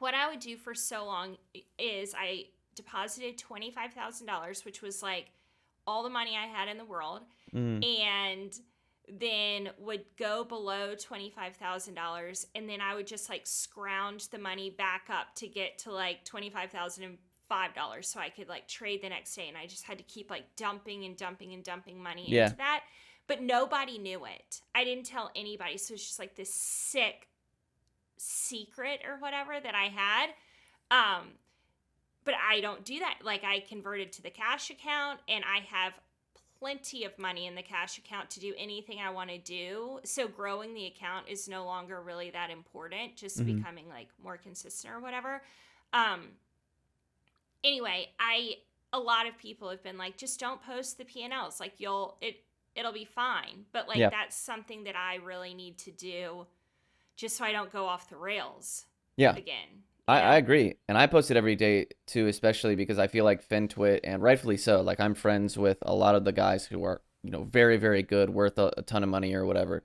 what I would do for so long is I deposited $25,000, which was like all the money I had in the world, Mm. and then would go below $25,000, and then I would just like scrounge the money back up to get to like $25,005 so I could like trade the next day. And I just had to keep like dumping and dumping and dumping money Yeah. into that. But nobody knew it. I didn't tell anybody. So it's just like this sick secret or whatever that I had. Um, but I don't do that. Like, I converted to the cash account, and I have plenty of money in the cash account to do anything I want to do. So growing the account is no longer really that important, just Hmm. becoming like more consistent or whatever. Um anyway, I a lot of people have been like, just don't post the P&Ls. Like, it'll be fine. But like, Yeah. that's something that I really need to do just so I don't go off the rails Yeah. again, I agree. And I post it every day too, especially because I feel like FinTwit, and rightfully so, like I'm friends with a lot of the guys who are, very, very good, worth a ton of money or whatever.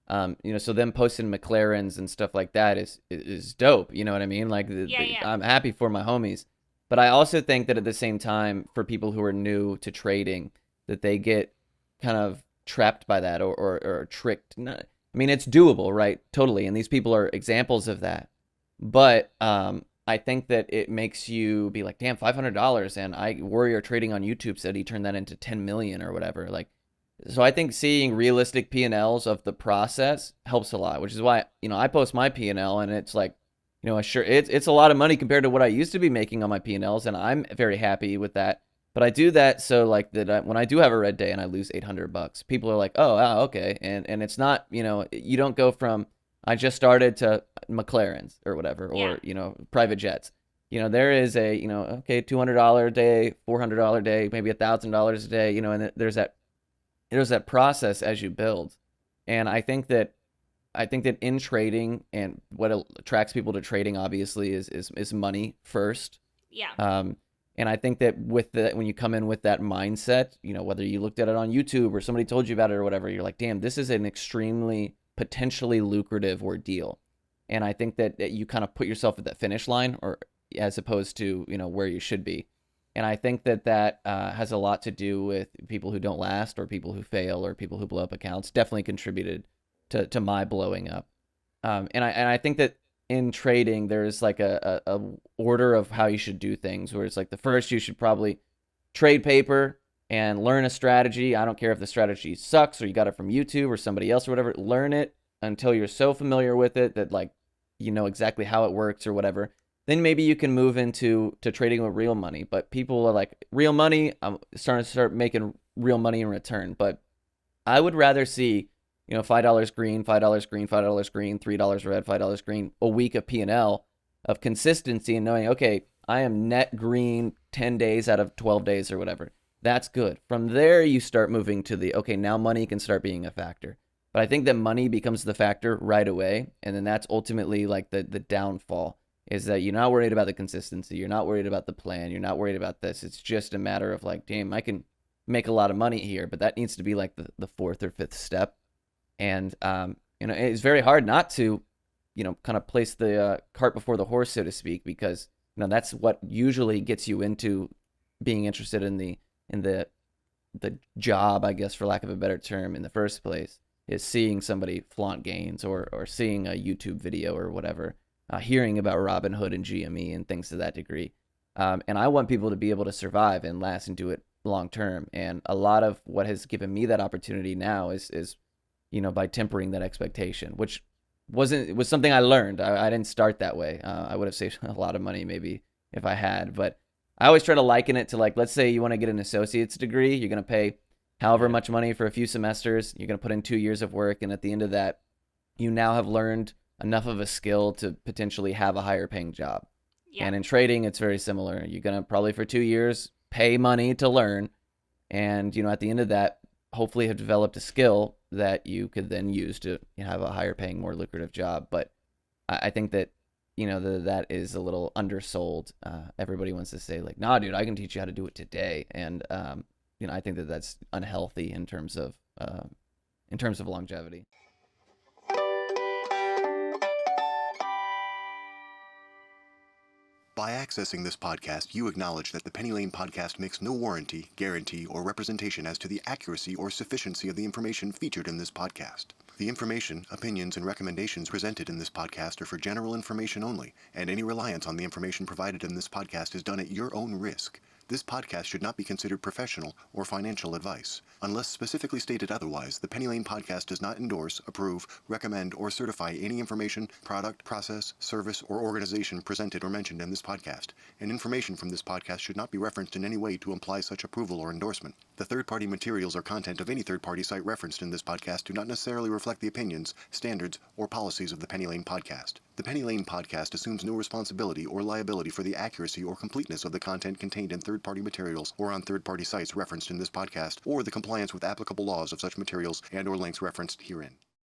So them posting McLarens and stuff like that is dope. You know what I mean? Like Yeah, yeah. I'm happy for my homies. But I also think that at the same time, for people who are new to trading, that they get kind of trapped by that, or tricked. I mean, it's doable, right? Totally. And these people are examples of that. But I think that it makes you be like, damn, $500, and Warrior Trading on YouTube said he turned that into 10 million or whatever. Like, so I think seeing realistic P&Ls of the process helps a lot, which is why I post my P&L, and it's like, sure, it's a lot of money compared to what I used to be making on my P&Ls, and I'm very happy with that. But I do that so like that when I do have a red day and I lose $800, people are like, oh, wow, okay, and it's not, you don't go from I just started to McLarens or whatever, Yeah. or private jets. There is a okay, $200 a day, $400 a day, maybe $1,000 a day, and there's that process as you build. And I think that in trading, and what attracts people to trading obviously is money first. Yeah. um, and I think that with when you come in with that mindset, whether you looked at it on YouTube or somebody told you about it or whatever, you're like, damn, this is an extremely potentially lucrative ordeal. And I think that you kind of put yourself at that finish line, or as opposed to where you should be. And I think that has a lot to do with people who don't last, or people who fail, or people who blow up accounts. Definitely contributed to my blowing up. And I think that in trading there's like a order of how you should do things, where it's like the first you should probably trade paper and learn a strategy. I don't care if the strategy sucks or you got it from YouTube or somebody else or whatever. Learn it until you're so familiar with it that like you know exactly how it works or whatever. Then maybe you can move into trading with real money. But people are like, real money, I'm starting to start making real money in return. But I would rather see, $5 green, $5 green, $5 green, $3 red, $5 green, a week of P&L of consistency, and knowing, okay, I am net green 10 days out of 12 days or whatever. That's good. From there, you start moving to the, okay, now money can start being a factor. But I think that money becomes the factor right away. And then that's ultimately like the downfall, is that you're not worried about the consistency. You're not worried about the plan. You're not worried about this. It's just a matter of like, damn, I can make a lot of money here, but that needs to be like the fourth or fifth step. And it's very hard not to kind of place the cart before the horse, so to speak, because that's what usually gets you into being interested in the job, I guess, for lack of a better term, in the first place, is seeing somebody flaunt gains, or seeing a YouTube video or whatever, hearing about Robinhood and GME and things to that degree. And I want people to be able to survive and last and do it long term. And a lot of what has given me that opportunity now is by tempering that expectation, which was something I learned. I didn't start that way. I would have saved a lot of money maybe if I had, but I always try to liken it to, like, let's say you want to get an associate's degree. You're going to pay however Mm-hmm. much money for a few semesters. You're going to put in 2 years of work, and at the end of that, you now have learned enough of a skill to potentially have a higher paying job. Yeah. And in trading, it's very similar. You're going to probably for 2 years pay money to learn, and at the end of that, hopefully have developed a skill that you could then use to have a higher paying, more lucrative job. But I think that that is a little undersold. Everybody wants to say like, nah, dude, I can teach you how to do it today. And I think that that's unhealthy in terms of longevity. By accessing this podcast, you acknowledge that the Penny Lane podcast makes no warranty, guarantee, or representation as to the accuracy or sufficiency of the information featured in this podcast. The information, opinions, and recommendations presented in this podcast are for general information only, and any reliance on the information provided in this podcast is done at your own risk. This podcast should not be considered professional or financial advice. Unless specifically stated otherwise, the Penny Lane podcast does not endorse, approve, recommend, or certify any information, product, process, service, or organization presented or mentioned in this podcast, and information from this podcast should not be referenced in any way to imply such approval or endorsement. The third-party materials or content of any third-party site referenced in this podcast do not necessarily reflect the opinions, standards, or policies of the Penny Lane podcast. The Penny Lane podcast assumes no responsibility or liability for the accuracy or completeness of the content contained in third-party materials or on third-party sites referenced in this podcast, or the compliance with applicable laws of such materials and/or links referenced herein.